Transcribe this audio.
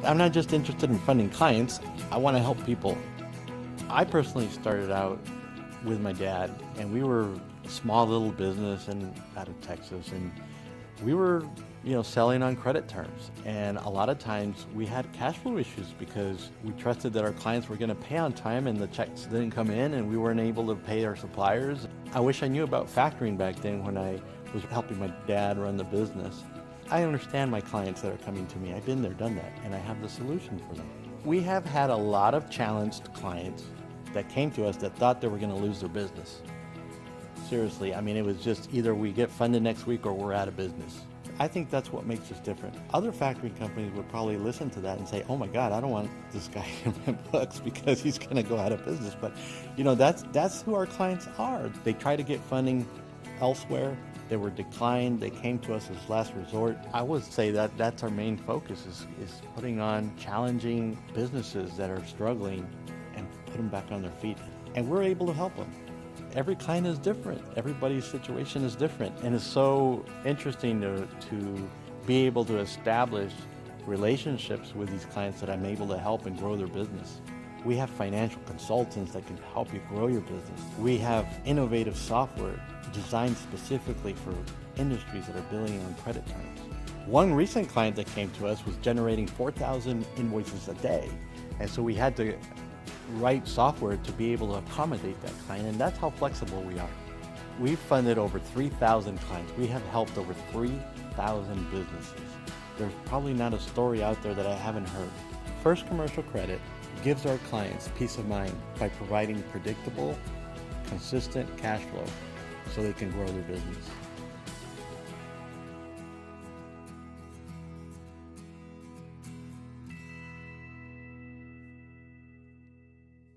I'm not just interested in funding clients, I want to help people. I personally started out with my dad, and we were a small little business out of Texas, and we were, selling on credit terms. And a lot of times we had cash flow issues because we trusted that our clients were going to pay on time and the checks didn't come in and we weren't able to pay our suppliers. I wish I knew about factoring back then when I was helping my dad run the business. I understand my clients that are coming to me. I've been there, done that, and I have the solution for them. We have had a lot of challenged clients that came to us that thought they were going to lose their business. Seriously, it was just either we get funded next week or we're out of business. I think that's what makes us different. Other factoring companies would probably listen to that and say, oh my God, I don't want this guy in my books because he's going to go out of business. But that's who our clients are. They try to get funding elsewhere. They were declined. They came to us as last resort. I would say that that's our main focus is putting on challenging businesses that are struggling and put them back on their feet. And we're able to help them. Every client is different. Everybody's situation is different. And it's so interesting to be able to establish relationships with these clients that I'm able to help and grow their business. We have financial consultants that can help you grow your business. We have innovative software designed specifically for industries that are billing on credit terms. One recent client that came to us was generating 4,000 invoices a day. And so we had to write software to be able to accommodate that client, and that's how flexible we are. We've funded over 3,000 clients. We have helped over 3,000 businesses. There's probably not a story out there that I haven't heard. First Commercial Credit gives our clients peace of mind by providing predictable, consistent cash flow so they can grow their business.